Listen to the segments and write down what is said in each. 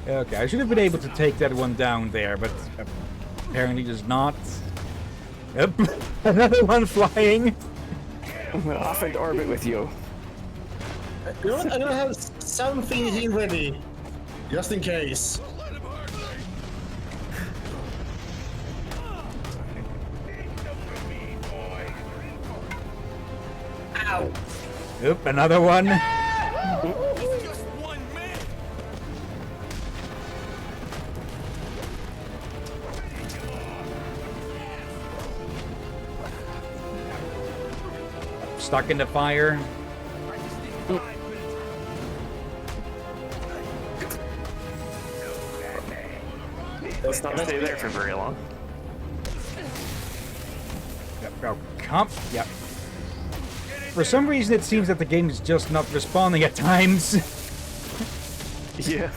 Okay, I should have been able to take that one down there, but apparently just not. Yep, another one flying. Off into orbit with you. You know what? I'm gonna have something here ready, just in case. Ow! Yep, another one. Stuck in the fire. Let's not stay there for very long. Yep, go. Come. Yep. For some reason, it seems that the game is just not responding at times. Yeah.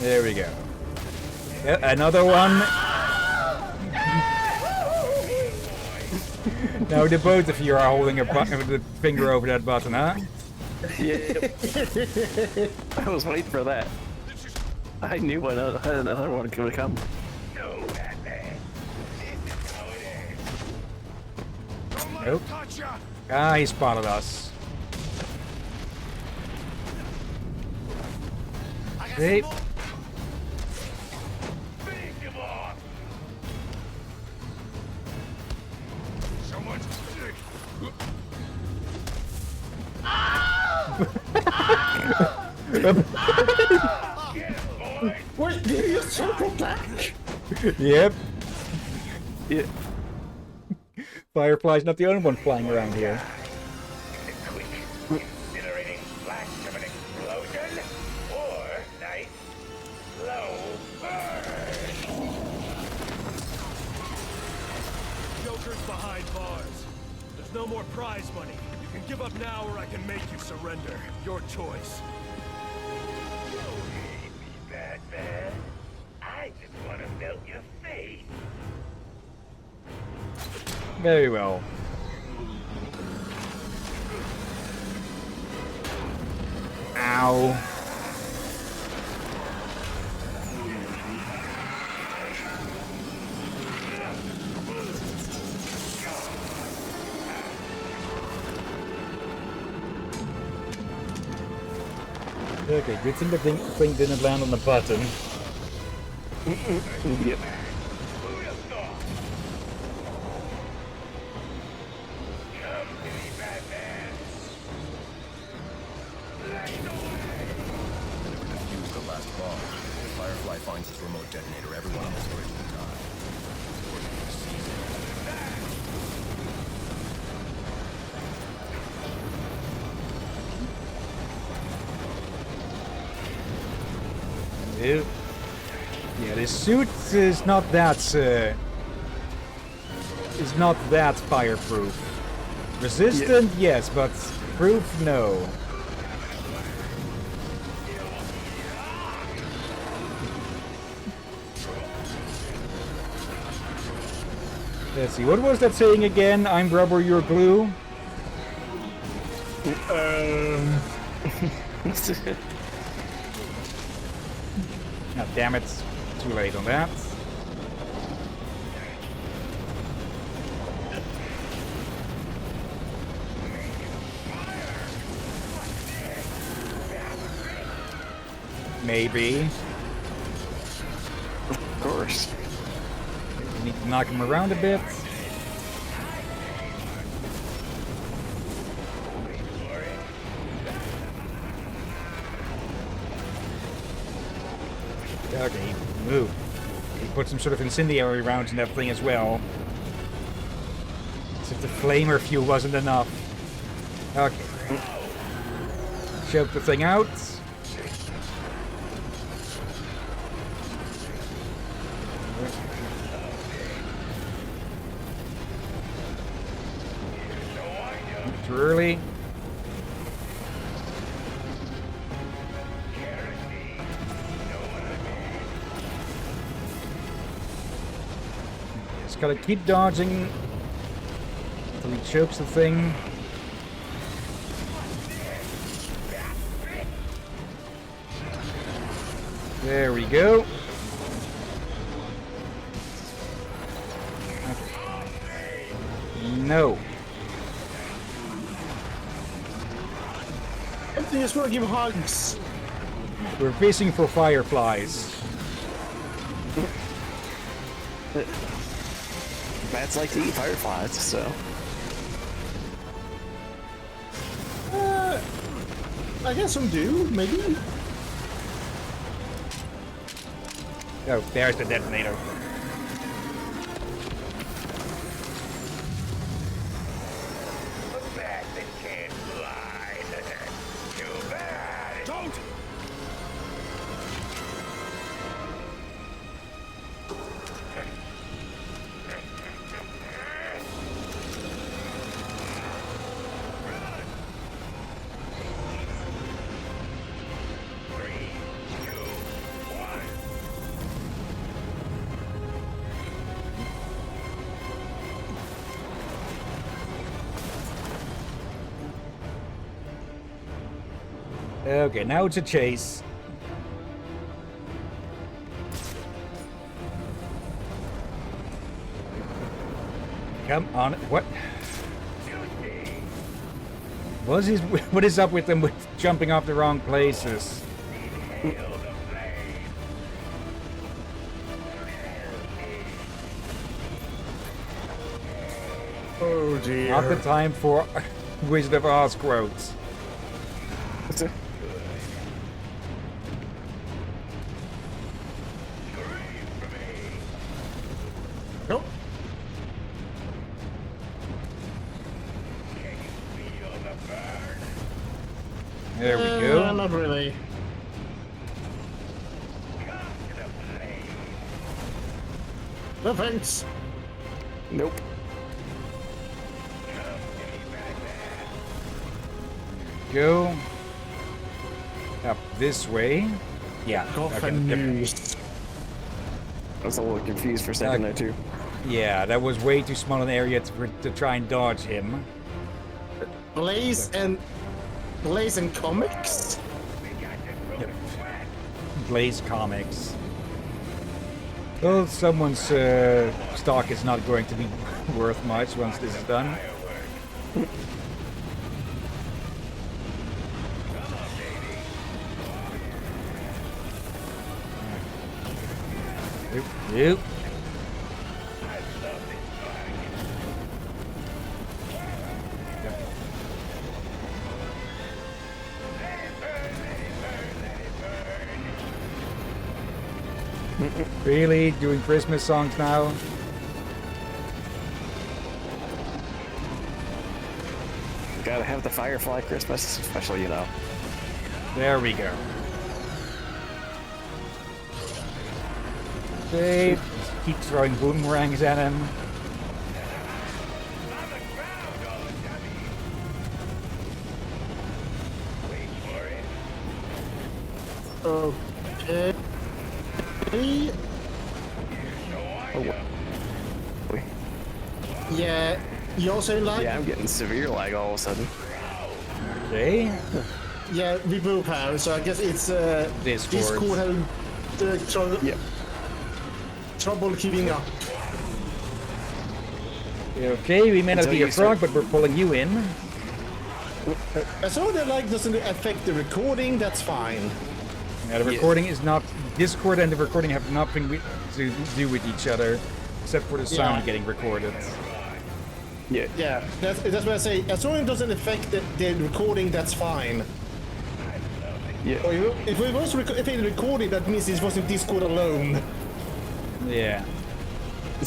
There we go. Yeah, another one. Now the both of you are holding a button with the finger over that button, huh? Yeah. I was waiting for that. I knew another one would come. Nope. Ah, he spotted us. See? Wait, did you circle back? Yep. Yeah. Firefly's not the only one flying around here. Quick, incinerating flash of an explosion, or nice, slow burn. Joker's behind bars. There's no more prize money. You can give up now, or I can make you surrender. Your choice. Don't hate me, Batman. I just want to melt your face. Very well. Ow. Okay, good thing the thing didn't land on the button. Yep. Firefly finds his remote detonator, everyone on the storage will die. Yeah, this suit is not that fireproof. Resistant, yes, but proof, no. Let's see, what was that saying again? I'm rubber, you're glue? Ah, damn it. Too late on that. Maybe. Of course. Need to knock him around a bit. Okay, move. He put some sort of incendiary rounds in that thing as well. As if the flamer fuel wasn't enough. Okay. Choke the thing out. Too early. gotta keep dodging until he chokes the thing. There we go. No. I just want to give hugs. We're fishing for fireflies. Bats like to eat fireflies, so. I guess some do, maybe. Oh, there's the detonator. A bat that can't fly. Too bad. Don't! Okay, now it's a chase. Come on, what? What is up with them with jumping off the wrong places? Oh dear. Not the time for Wizard of Oz quotes. Nope. There we go. Not really. No thanks. Nope. Go up this way. Yeah. Coffin okay, news. I was a little confused for a second there, too. Yeah, that was way too small an area to try and dodge him. Blaze and comics. Yep. Blaze Comics. Well, someone's stock is not going to be worth much once this is done. Yep. Really? Doing Christmas songs now? Gotta have the Firefly Christmas, especially, you know. There we go. Okay, keep throwing boomerangs at him. Okay. Yeah, you also like. Yeah, I'm getting severe lag all of a sudden. Okay. Yeah, we both have. So I guess it's Discord having Yep. trouble keeping up. Okay, we may not Until be you a frog, start- but we're pulling you in. As long as that like doesn't affect the recording, that's fine. Yeah, the recording is not... Discord and the recording have nothing to do with each other, except for the sound Yeah. getting recorded. Yeah. Yeah, that's what I say. As long as it doesn't affect the recording, that's fine. Yeah. Or if it was if it recorded, that means it wasn't Discord alone. Yeah.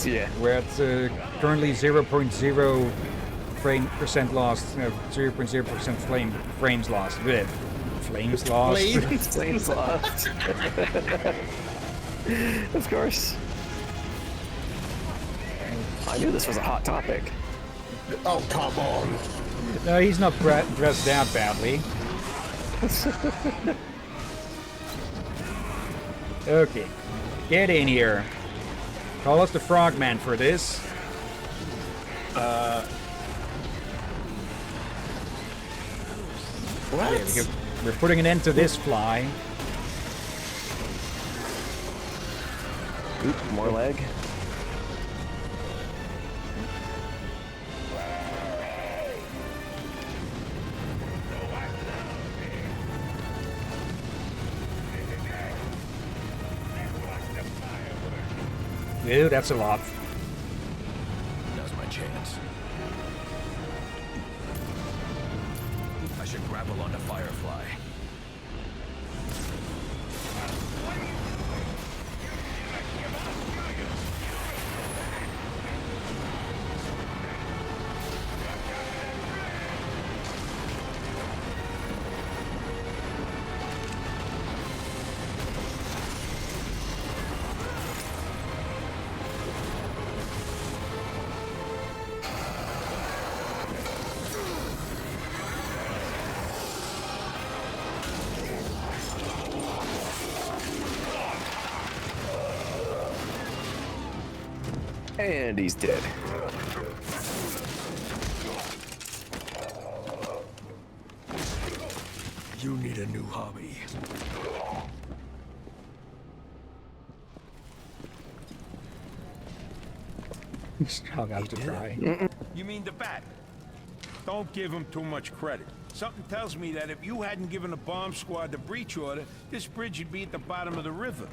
Yeah. We're at currently 0.0 percent lost, 0.0% frames lost. Blech. Flames lost. Flames lost. Of course. I knew this was a hot topic. Oh, come on. No, he's not dressed that badly. Okay, get in here. Call us the Frogman for this. What? We're putting an end to this fly. Oop, more lag. Dude, that's a lot. Now's my chance. I should grapple onto Firefly. And he's dead. You need a new hobby. Strong out to try. You mean the bat? Don't give him too much credit. Something tells me that if you hadn't given the bomb squad the breach order, this bridge would be at the bottom of the river.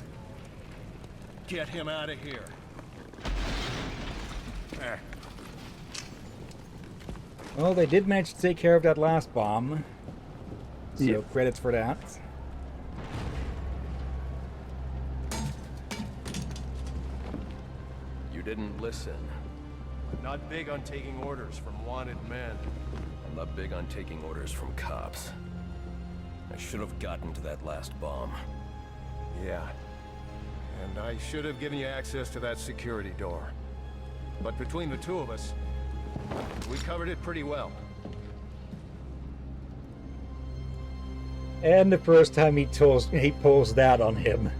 Get him out of here. Eh. Well, they did manage to take care of that last bomb. So Yep. credits for that. You didn't listen. Not big on taking orders from wanted men. I'm not big on taking orders from cops. I should have gotten to that last bomb. Yeah. And I should have given you access to that security door. But between the two of us, we covered it pretty well. And the first time he pulls that on him.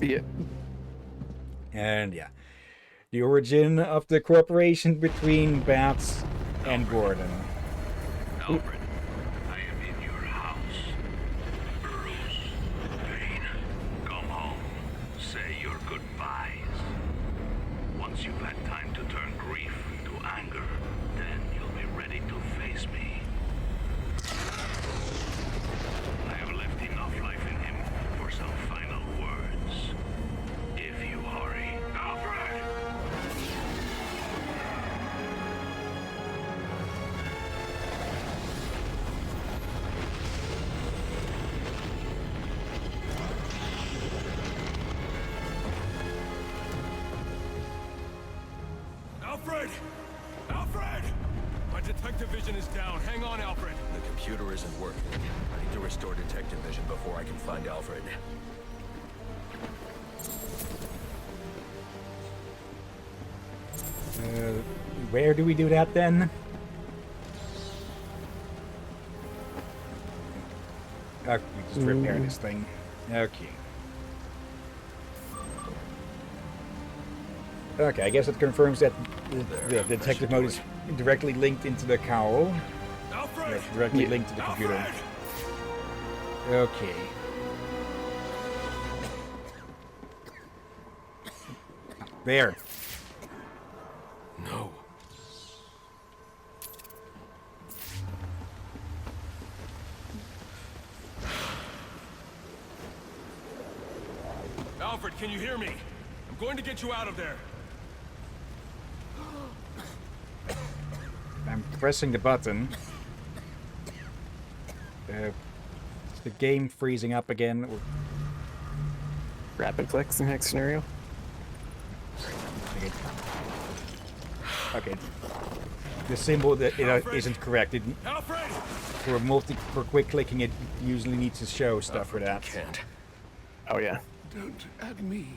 Yeah. And yeah. The origin of the cooperation between Bats and Gordon. Alfred, I am in your house. Bruce, Wayne, come home. Say your goodbyes. Once you've had time to turn grief to anger, then you'll be ready to face me. I have left enough life in him for some final words. If you hurry. Alfred! Alfred! Alfred! My detective vision is down. Hang on, Alfred. The computer isn't working. I need to restore detective vision before I can find Alfred. Where do we do that then? Okay, just repair this thing. Okay. Okay, I guess it confirms that the detective mode is directly linked into the cowl. Alfred! It's directly linked to the computer. Alfred! Okay. There. No. Alfred, can you hear me? I'm going to get you out of there. I'm pressing the button. Is the game freezing up again? Rapid clicks in next scenario. Okay. The symbol that isn't correct. Alfred! For quick clicking, it usually needs to show stuff for that. Can't. Oh yeah. Don't add me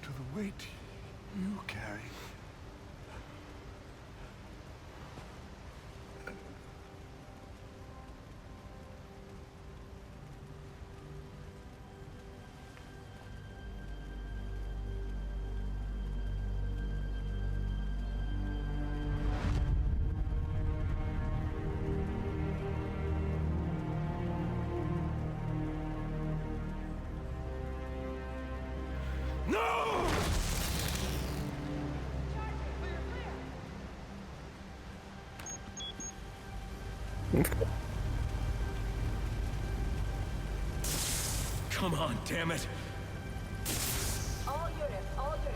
to the weight you carry. Come on, damn it! All units, code 10.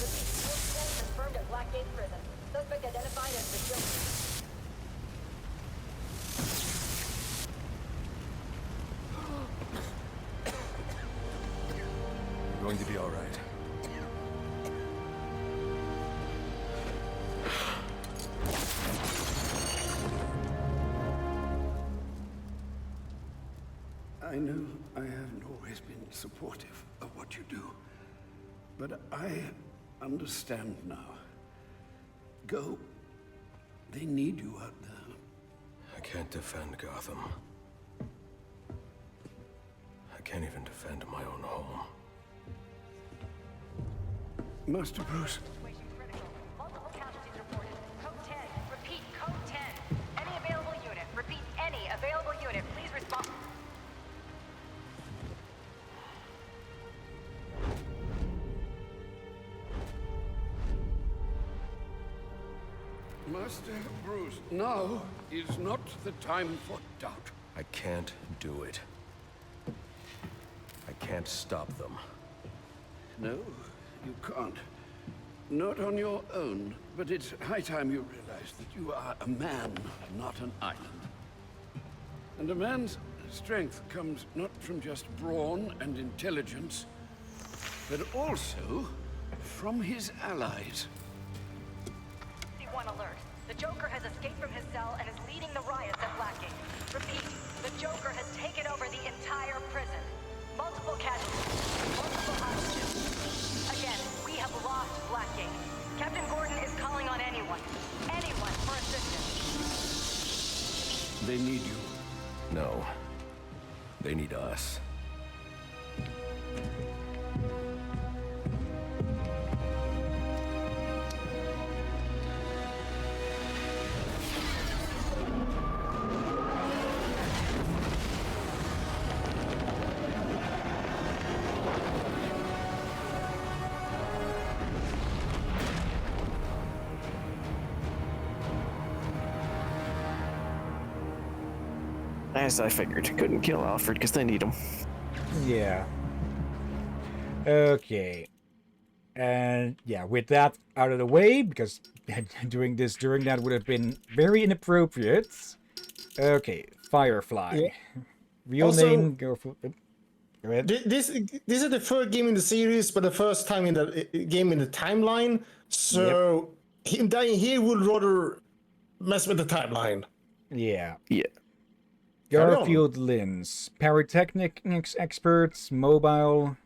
Repeat, code 10 confirmed at Blackgate Prison. Suspect identified as the Joker. You're going to be all right. I know I haven't always been supportive of what you do, but I understand now. Go. They need you out there. I can't defend Gotham. I can't even defend my own home. Master Bruce, Situation critical. Multiple casualties reported. Code 10. Repeat, code 10. Any available unit. Repeat, any available unit. Please respond. Master Bruce, now is not the time for doubt. I can't do it. I can't stop them. No, you can't. Not on your own, but it's high time you realize that you are a man, not an island. And a man's strength comes not from just brawn and intelligence, but also from his allies. One alert. The Joker has escaped from his cell and is leading the riots at Blackgate. Repeat, the Joker has taken over the entire prison. Multiple casualties. Multiple hostages. Again, we have lost Blackgate. Captain Gordon is calling on anyone. Anyone for assistance. They need you. No. They need us. As I figured, couldn't kill Alfred because they need him. Yeah. Okay. And yeah, with that out of the way, because doing this during that would have been very inappropriate. Okay, Firefly. Yeah. Real Also, name, go ahead. This is the third game in the series, but the first time in the game in the timeline. So him dying here would rather mess with the timeline. Yeah. Yeah. Garfield Lins, pyrotechnics experts, mobile,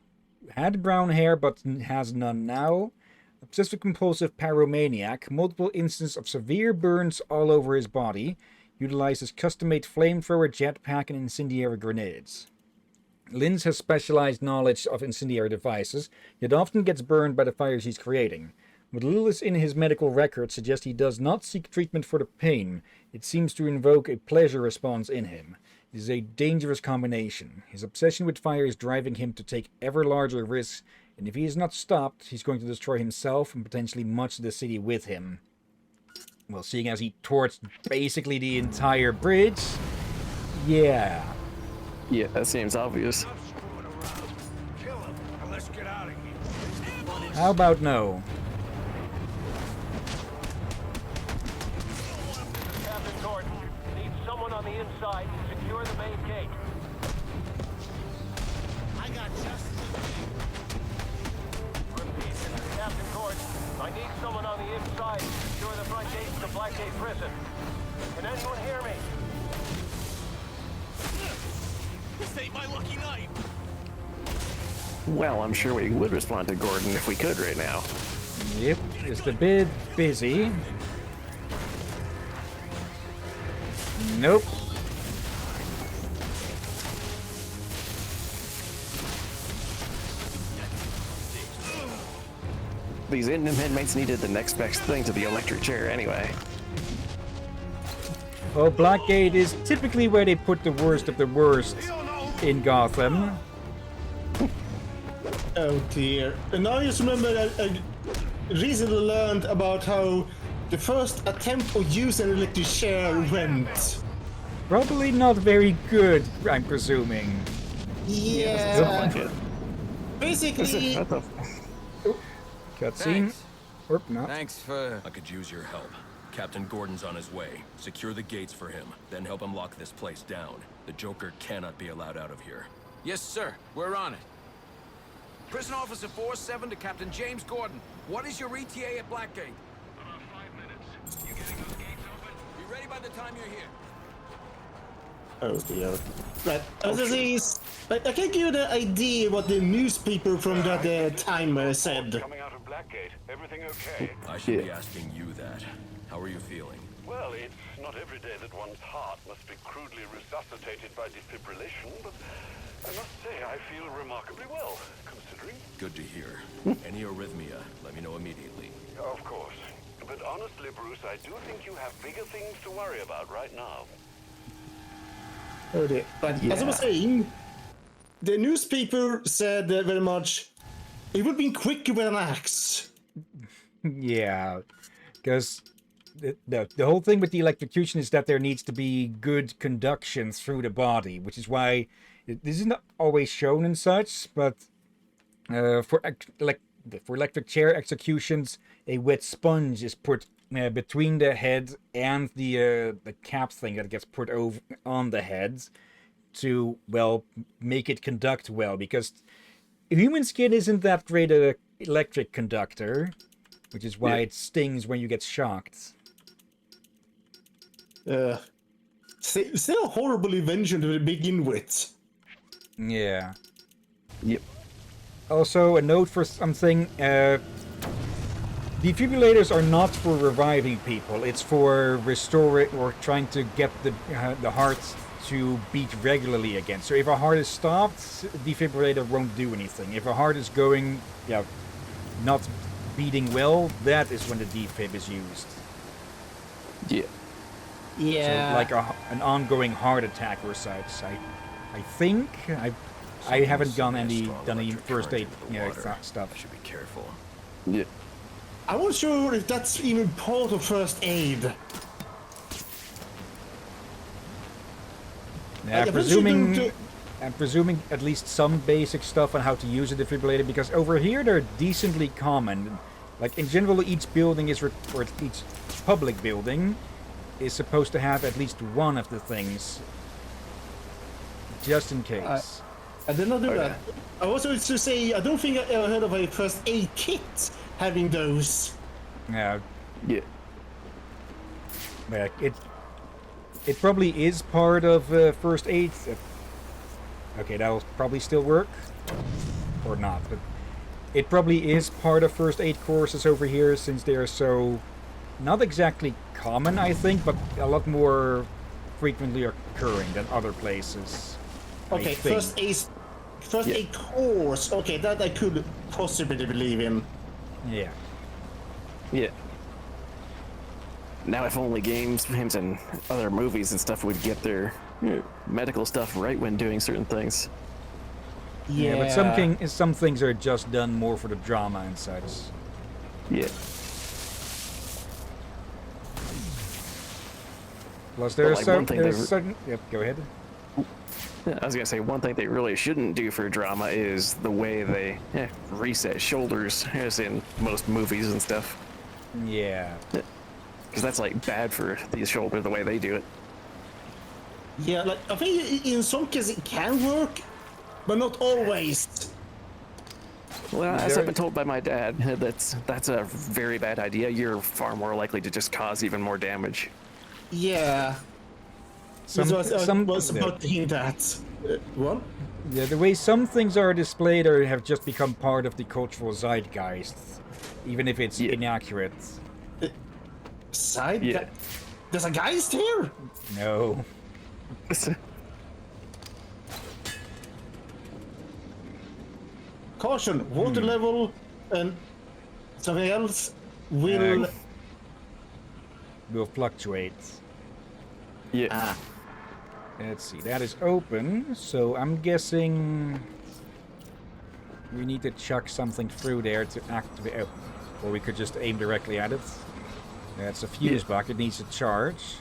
had brown hair but has none now. Obsessive compulsive pyromaniac, multiple instances of severe burns all over his body. Utilizes custom-made flamethrower, jetpack, and incendiary grenades. Lins has specialized knowledge of incendiary devices, yet often gets burned by the fires he's creating. What little is in his medical record suggests he does not seek treatment for the pain. It seems to invoke a pleasure response in him. It is a dangerous combination. His obsession with fire is driving him to take ever larger risks, and if he is not stopped, he's going to destroy himself and potentially much of the city with him. Well, seeing as he torched basically the entire bridge, yeah. Yeah, that seems obvious. Kill him, and let's get out of here. How about no? Captain Gordon, need someone on the inside to secure the main gate. I got just Captain Gordon, I need someone on the inside to secure the front gates to Blackgate Prison. Can anyone hear me? This ain't my lucky night. Well, I'm sure we would respond to Gordon if we could right now. Yep, just a bit busy. Nope. These inmates needed the next best thing to the electric chair anyway. Well, Blackgate is typically where they put the worst of the worst in Gotham. Oh dear. And I just remember that I recently learned about how the first attempt of using an electric chair went. Probably not very good, I'm presuming. Yeah. Basically, Cutscene. Thanks. Or not. Thanks for... I could use your help. Captain Gordon's on his way. Secure the gates for him, then help him lock this place down. The Joker cannot be allowed out of here. Yes, sir. We're on it. Prison Officer 4-7 to Captain James Gordon. What is your ETA at Blackgate? About 5 minutes. You getting those gates open? Be ready by the time you're here. oh dear. Right, I can give you the idea what the newspaper from that time said. Coming out of Blackgate. Everything okay? I should be asking you that. How are you feeling? Well, it's not every day that one's heart must be crudely resuscitated by defibrillation, but I must say I feel remarkably well, considering. Good to hear. Any arrhythmia, let me know immediately. Of course. But honestly, Bruce, I do think you have bigger things to worry about right now. Oh dear. But as I was saying, the newspaper said very much, it would be quicker with an axe. Yeah, because the whole thing with the electrocution is that there needs to be good conduction through the body, which is why this is not always shown and such, but for electric chair executions, a wet sponge is put between the head and the cap thing that gets put over on the head to, well, make it conduct well, because human skin isn't that great an electric conductor, which is why it stings when you get shocked. Still a horrible invention to begin with. Yeah. Yep. Also, a note for something. Defibrillators are not for reviving people. It's for restoring or trying to get the heart to beat regularly again. So if a heart is stopped, defibrillator won't do anything. If a heart is going, not beating well, that is when the defib is used. Yeah. Yeah. So like an ongoing heart attack or such. I think I haven't done any first aid stuff. I should be careful. Yeah. I'm not sure if that's even part of first aid. Yeah, I'm presuming at least some basic stuff on how to use a defibrillator, because over here they're decently common. Like in general, each building or each public building is supposed to have at least one of the things, just in case. I did not do that. I also to say I don't think I ever heard of a first aid kit having those. Yeah. Yeah. Yeah, it probably is part of first aid. Okay, that'll probably still work, or not. But it probably is part of first aid courses over here, since they are so not exactly common, I think, but a lot more frequently occurring than other places. Okay, first aid course. Okay, that I could possibly believe in. Yeah. Yeah. Now, if only games and other movies and stuff would get their medical stuff right when doing certain things. Yeah, but some things are just done more for the drama and such. Yeah. Plus, there's certain. Yep, go ahead. I was gonna say, one thing they really shouldn't do for drama is the way they reset shoulders, as in most movies and stuff. Yeah. Because that's like bad for the shoulder, the way they do it. Yeah, like I think in some cases it can work, but not always. Well, as I've been told by my dad, that's a very bad idea. You're far more likely to just cause even more damage. Yeah. I was about to hint at. What? Yeah, the way some things are displayed or have just become part of the cultural zeitgeist, even if it's inaccurate. There's a geist here? No. Caution, water level and something else will fluctuate. Yeah. Let's see, that is open, so I'm guessing we need to chuck something through there to activate. Oh, or we could just aim directly at it. That's a fuse box, it needs to charge.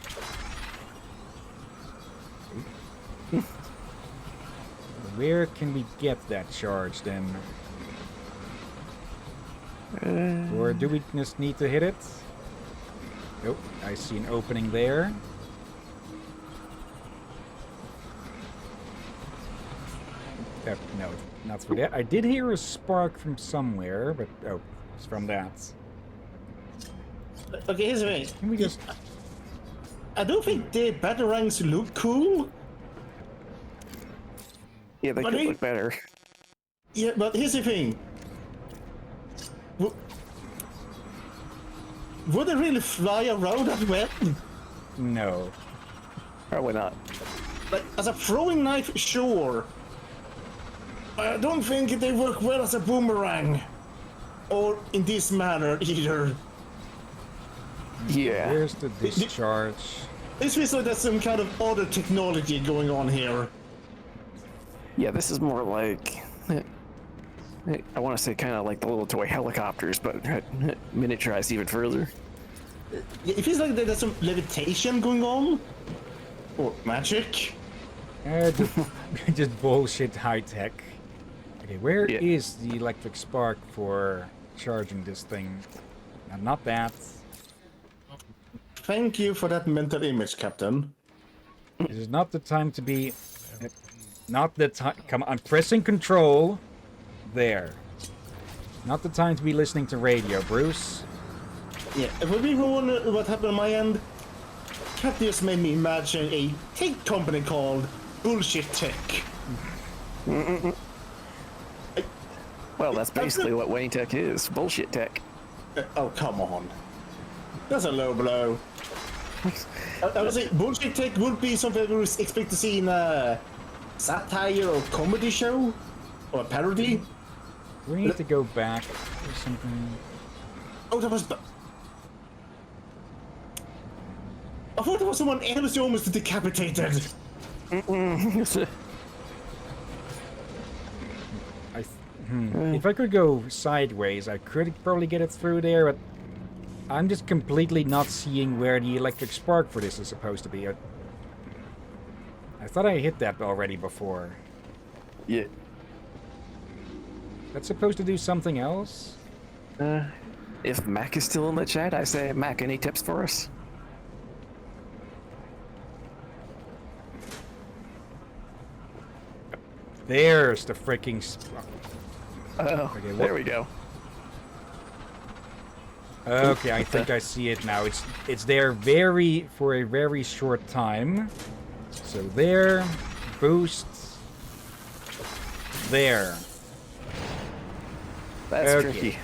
where can we get that charge then? Or do we just need to hit it? Oh, I see an opening there. No, not for that. I did hear a spark from somewhere, but oh, it's from that. Okay, here's the thing. Can we just... I don't think the batarangs look cool. Yeah, they But could he- look better. Yeah, but here's the thing. Would they really fly around that well? No. Probably not. Like, as a throwing knife, sure. I don't think they work well as a boomerang. Or in this manner, either. Yeah. Where's the discharge? This feels like there's some kind of other technology going on here. Yeah, this is more like... I want to say kind of like the little toy helicopters, but miniaturized even further. It feels like there's some levitation going on. Or magic. Just bullshit high tech. Okay, where is Yeah. the electric spark for charging this thing? Not that. Thank you for that mental image, Captain. This is not the time to be... Not the time... Come on, I'm pressing control. There. Not the time to be listening to radio, Bruce. Yeah, if we wonder what happened on my end, Cat just made me imagine a tech company called Bullshit Tech. Well, that's basically what Wayne Tech is. Bullshit tech. Oh, come on. That's a low blow. I would say Bullshit Tech would be something we would expect to see in a satire or comedy show. Or a parody. We need to go back or something. Oh, that was... I thought there was someone else you almost decapitated. If I could go sideways, I could probably get it through there, but I'm just completely not seeing where the electric spark for this is supposed to be. I thought I hit that already before. Yeah. That's supposed to do something else? If Mac is still in the chat, I say, Mac, any tips for us? There's the freaking... Oh, Okay, there we go. Okay, I think I see it now. It's there for a very short time. So there, boost, there. That's Okay. tricky.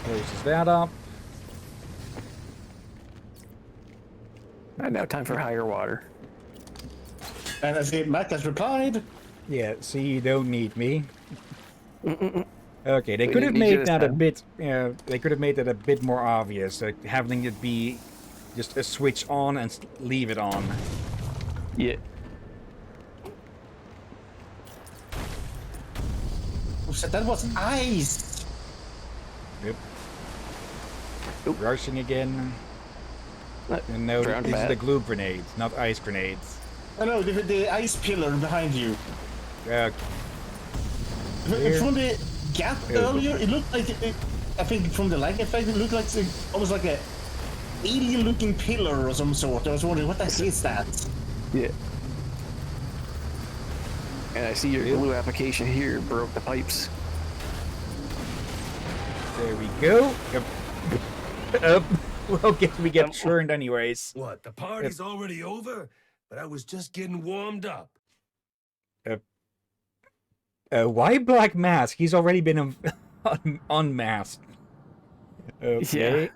Closes that up. And now time for higher water. And as Mac has replied, Yeah, see, you don't need me. Okay, they We could have didn't need you made this that a time. bit. They could have made that a bit more obvious, having it be just a switch on and leave it on. Yeah. so that was ice. Yep. Oop. Rushing again. And no, Drowned this is bad. the glue grenades, not ice grenades. I know, the ice pillar behind you. From the gap earlier, it looked like, I think from the light effect, it looked like almost like a alien-looking pillar or some sort. I was wondering, what the heck is that? Yeah. And I see your glue application here broke the pipes. There we go. Yep. Well, guess we get churned anyways. What, the party's already over? But I was just getting warmed up. Why Black Mask? He's already been unmasked. Okay. Yeah.